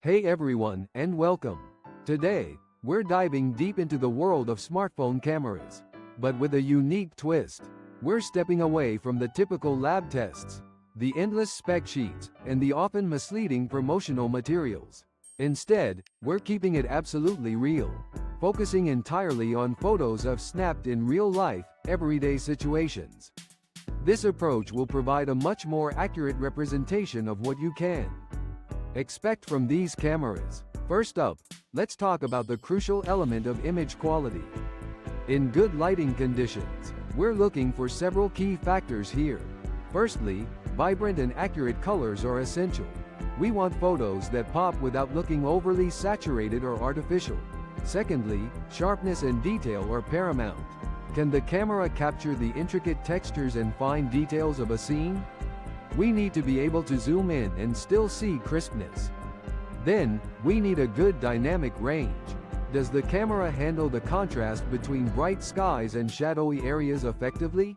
Hey everyone, and welcome. Today, we're diving deep into the world of smartphone cameras. But with a unique twist. We're stepping away from the typical lab tests, the endless spec sheets, and the often misleading promotional materials. Instead, we're keeping it absolutely real, focusing entirely on photos I've snapped in real-life, everyday situations. This approach will provide a much more accurate representation of what you can expect from these cameras. First up, let's talk about the crucial element of image quality. In good lighting conditions, we're looking for several key factors here. Firstly, vibrant and accurate colors are essential. We want photos that pop without looking overly saturated or artificial. Secondly, sharpness and detail are paramount. Can the camera capture the intricate textures and fine details of a scene? We need to be able to zoom in and still see crispness. Then, we need a good dynamic range. Does the camera handle the contrast between bright skies and shadowy areas effectively?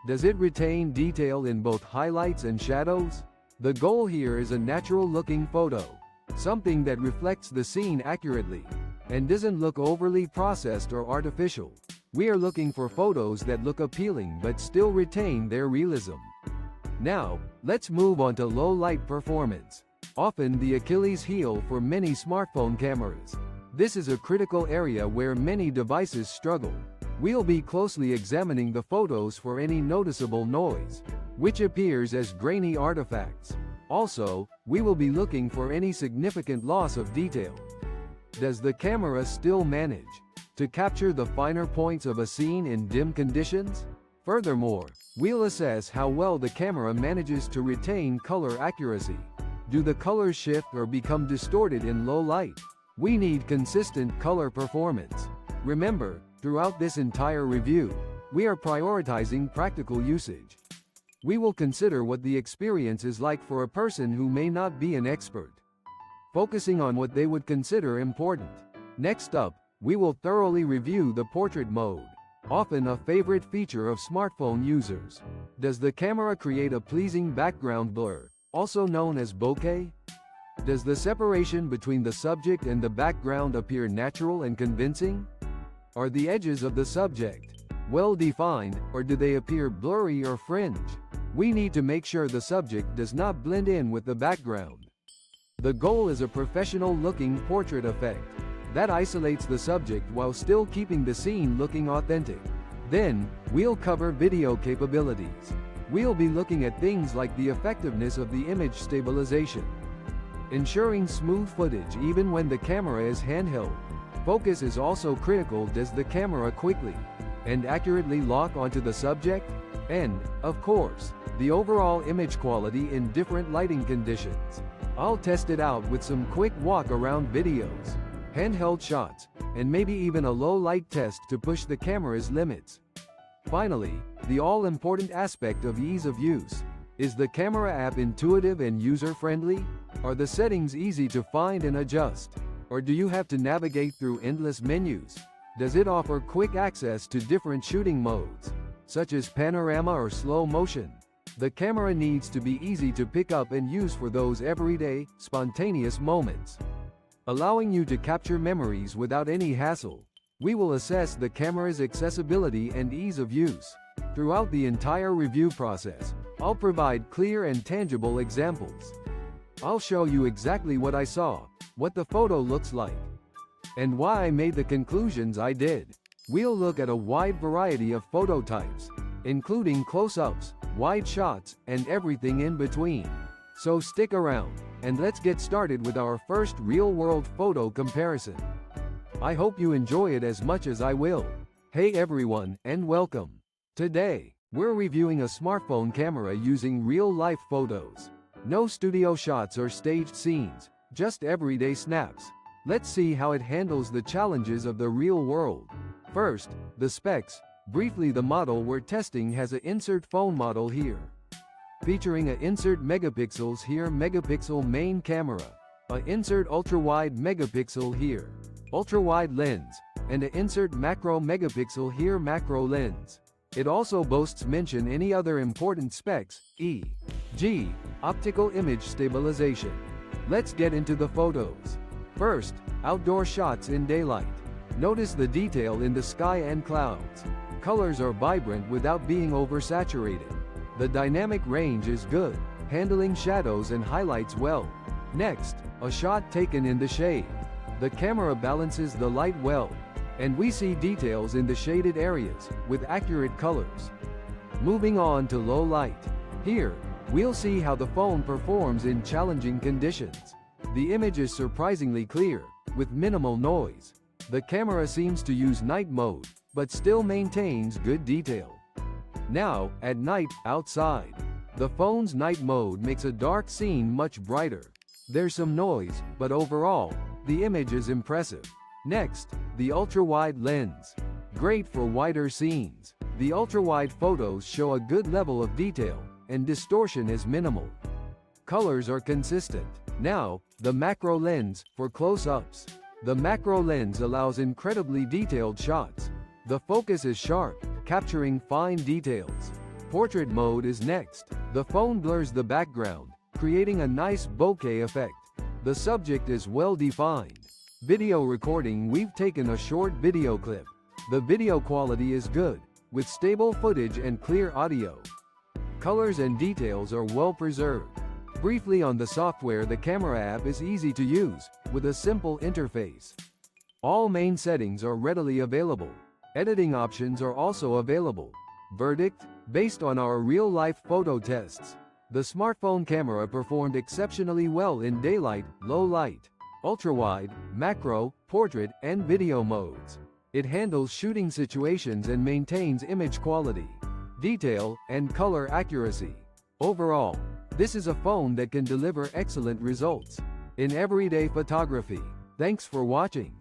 Does it retain detail in both highlights and shadows? The goal here is a natural-looking photo, something that reflects the scene accurately and doesn't look overly processed or artificial. We are looking for photos that look appealing but still retain their realism. Now, let's move on to low-light performance, often the Achilles heel for many smartphone cameras. This is a critical area where many devices struggle. We'll be closely examining the photos for any noticeable noise, which appears as grainy artifacts. Also, we will be looking for any significant loss of detail. Does the camera still manage to capture the finer points of a scene in dim conditions? Furthermore, we'll assess how well the camera manages to retain color accuracy. Do the colors shift or become distorted in low light? We need consistent color performance. Remember, throughout this entire review, we are prioritizing practical usage. We will consider what the experience is like for a person who may not be an expert, focusing on what they would consider important. Next up, we will thoroughly review the portrait mode, often a favorite feature of smartphone users. Does the camera create a pleasing background blur, also known as bokeh? Does the separation between the subject and the background appear natural and convincing? Are the edges of the subject well defined, or do they appear blurry or fringe? We need to make sure the subject does not blend in with the background. The goal is a professional-looking portrait effect that isolates the subject while still keeping the scene looking authentic. Then, we'll cover video capabilities. We'll be looking at things like the effectiveness of the image stabilization, ensuring smooth footage even when the camera is handheld. Focus is also critical. Does the camera quickly and accurately lock onto the subject? And, of course, the overall image quality in different lighting conditions. I'll test it out with some quick walk-around videos, handheld shots, and maybe even a low-light test to push the camera's limits. Finally, the all-important aspect of ease of use. Is the camera app intuitive and user-friendly? Are the settings easy to find and adjust? Or do you have to navigate through endless menus? Does it offer quick access to different shooting modes, such as panorama or slow motion? The camera needs to be easy to pick up and use for those everyday, spontaneous moments, allowing you to capture memories without any hassle. We will assess the camera's accessibility and ease of use. Throughout the entire review process, I'll provide clear and tangible examples. I'll show you exactly what I saw, what the photo looks like, and why I made the conclusions I did. We'll look at a wide variety of photo types, including close-ups, wide shots, and everything in between. So stick around, and let's get started with our first real-world photo comparison. I hope you enjoy it as much as I will. Hey everyone, and welcome. Today, we're reviewing a smartphone camera using real-life photos. No studio shots or staged scenes, just everyday snaps. Let's see how it handles the challenges of the real world. First, the specs. Briefly, the model we're testing has an insert phone model here, featuring a insert megapixels here megapixel main camera, a insert ultra-wide megapixel here, ultra-wide lens, and a insert macro megapixel here macro lens. It also boasts mention any other important specs, e.g., optical image stabilization, Let's get into the photos. First, outdoor shots in daylight. Notice the detail in the sky and clouds. Colors are vibrant without being oversaturated. The dynamic range is good, handling shadows and highlights well. Next, a shot taken in the shade. The camera balances the light well, and we see details in the shaded areas, with accurate colors. Moving on to low light. Here, we'll see how the phone performs in challenging conditions. The image is surprisingly clear, with minimal noise. The camera seems to use night mode, but still maintains good detail. Now, at night, outside. The phone's night mode makes a dark scene much brighter. There's some noise, but overall, the image is impressive. Next, the ultra-wide lens. Great for wider scenes. The ultra-wide photos show a good level of detail, and distortion is minimal. Colors are consistent. Now, the macro lens, for close-ups. The macro lens allows incredibly detailed shots. The focus is sharp, capturing fine details. Portrait mode is next. The phone blurs the background, creating a nice bokeh effect. The subject is well defined. Video recording. We've taken a short video clip. The video quality is good, with stable footage and clear audio. Colors and details are well preserved. Briefly on the software, the camera app is easy to use, with a simple interface. All main settings are readily available. Editing options are also available. Verdict: based on our real-life photo tests, the smartphone camera performed exceptionally well in daylight, low light, ultra-wide, macro, portrait, and video modes. It handles shooting situations and maintains image quality, detail, and color accuracy. Overall, this is a phone that can deliver excellent results in everyday photography. Thanks for watching.